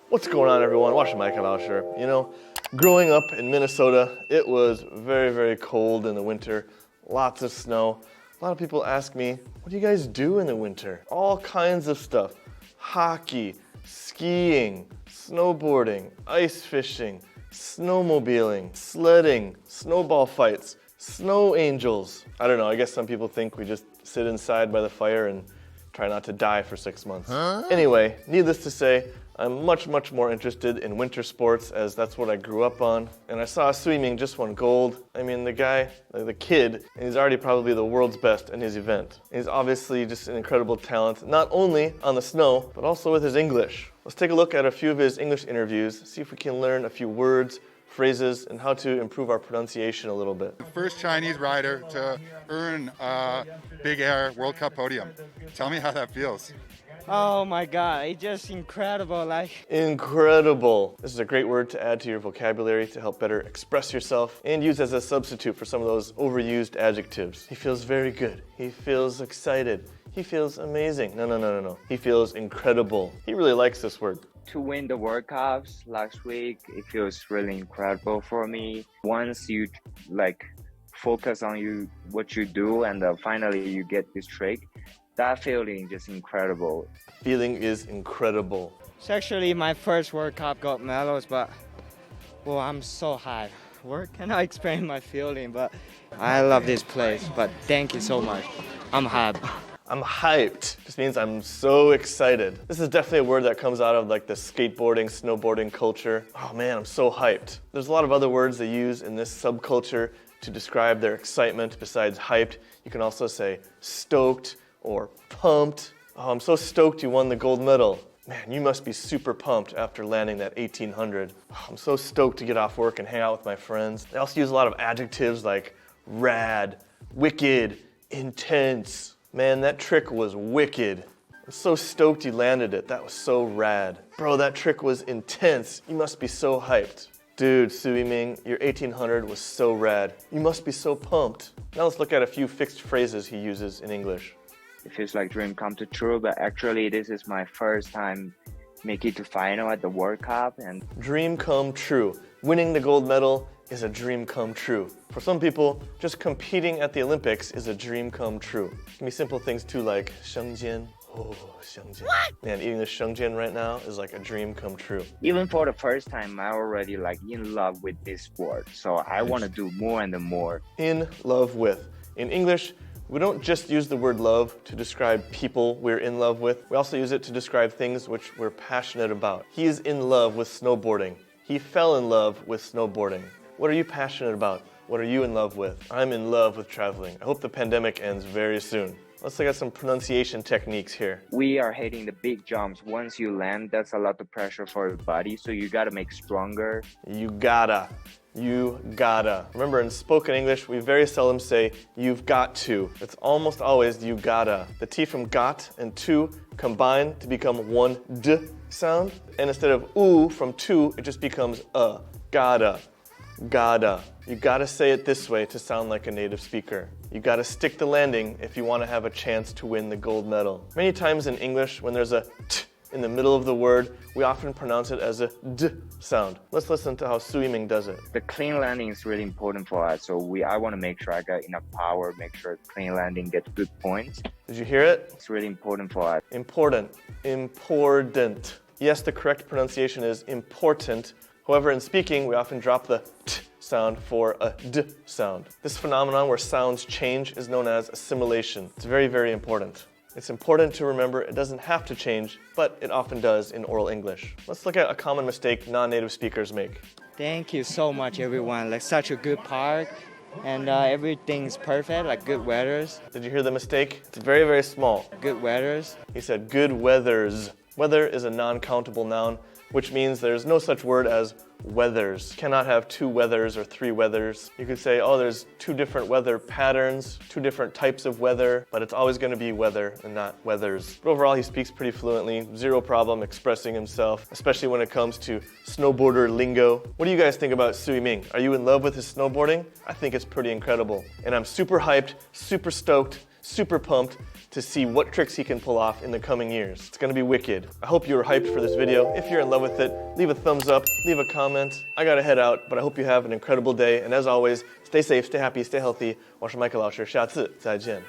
What's going on, everyone? Watch麦克老师. You know, growing up in Minnesota, it was very, very cold in the winter, lots of snow. A lot of people ask me, what do you guys do in the winter? All kinds of stuff. Hockey, skiing, snowboarding, ice fishing, snowmobiling, sledding, snowball fights, snow angels. I don't know, I guess some people think we just sit inside by the fire and try not to die for 6 months. Anyway, needless to say, I'm much, much more interested in winter sports as that's what I grew up on. And I saw YiMing just won gold. I mean, the guy, the kid, and he's already probably the world's best in his event. He's obviously just an incredible talent, not only on the snow, but also with his English. Let's take a look at a few of his English interviews, see if we can learn a few words, phrases, and how to improve our pronunciation a little bit. The first Chinese rider to earn a Big Air World Cup podium. Tell me how that feels. Oh my God, it's just incredible. Incredible. This is a great word to add to your vocabulary to help better express yourself and use as a substitute for some of those overused adjectives. He feels very good. He feels excited. He feels amazing. No. He feels incredible. He really likes this word. To win the World Cups last week, it feels really incredible for me. Once you focus on what you do and finally you get this trick, that feeling is just incredible. Feeling is incredible. It's actually my first World Cup gold medals, but well, I'm so hyped. Where can I explain my feeling? But I love this place. But thank you so much. I'm hyped. I'm hyped. Just means I'm so excited. This is definitely a word that comes out of like the skateboarding, snowboarding culture. Oh man, I'm so hyped. There's a lot of other words they use in this subculture to describe their excitement besides hyped. You can also say stoked or pumped. Oh, I'm so stoked you won the gold medal. Man, you must be super pumped after landing that 1800. Oh, I'm so stoked to get off work and hang out with my friends. They also use a lot of adjectives like rad, wicked, intense. Man, that trick was wicked. I'm so stoked you landed it. That was so rad. Bro, that trick was intense. You must be so hyped. Dude, YiMing, your 1800 was so rad. You must be so pumped. Now let's look at a few fixed phrases he uses in English. It feels like dream come to true, but actually this is my first time make it to final at the World Cup. And dream come true. Winning the gold medal is a dream come true. For some people, just competing at the Olympics is a dream come true. It can be simple things too, like 生煎. Oh, 生煎. Man, eating the 生煎 right now is like a dream come true. Even for the first time, I'm already in love with this sport. So I want to do more and more. In love with. In English, we don't just use the word love to describe people we're in love with. We also use it to describe things which we're passionate about. He is in love with snowboarding. He fell in love with snowboarding. What are you passionate about? What are you in love with? I'm in love with traveling. I hope the pandemic ends very soon. Let's look at some pronunciation techniques here. We are hitting the big jumps. Once you land, that's a lot of pressure for your body, so you gotta make stronger. You gotta. Remember, in spoken English, we very seldom say you've got to. It's almost always you gotta. The T from got and to combine to become one D sound. And instead of oo from to, it just becomes a. Gotta. You gotta say it this way to sound like a native speaker. You gotta stick the landing if you want to have a chance to win the gold medal. Many times in English, when there's a t in the middle of the word, we often pronounce it as a d sound. Let's listen to how YiMing does it. The clean landing is really important for us, so I want to make sure I got enough power, make sure clean landing gets good points. Did you hear it? It's really important for us. Important. Yes, the correct pronunciation is important. However, in speaking, we often drop the t sound for a d sound. This phenomenon where sounds change is known as assimilation. It's very, very important. It's important to remember it doesn't have to change, but it often does in oral English. Let's look at a common mistake non-native speakers make. Thank you so much, everyone. Such a good park, and everything's perfect. Good weathers. Did you hear the mistake? It's very, very small. Good weathers. He said good weathers. Weather is a non-countable noun, which means there's no such word as weathers. Cannot have two weathers or three weathers. You could say, oh, there's two different weather patterns, two different types of weather, but it's always going to be weather and not weathers. But overall, he speaks pretty fluently, zero problem expressing himself, especially when it comes to snowboarder lingo. What do you guys think about YiMing? Are you in love with his snowboarding? I think it's pretty incredible. And I'm super hyped, super stoked, super pumped to see what tricks he can pull off in the coming years. It's gonna be wicked. I hope you were hyped for this video. If you're in love with it, leave a thumbs up, leave a comment. I gotta head out, but I hope you have an incredible day. And as always, stay safe, stay happy, stay healthy. 我是麦克老师，下次再见。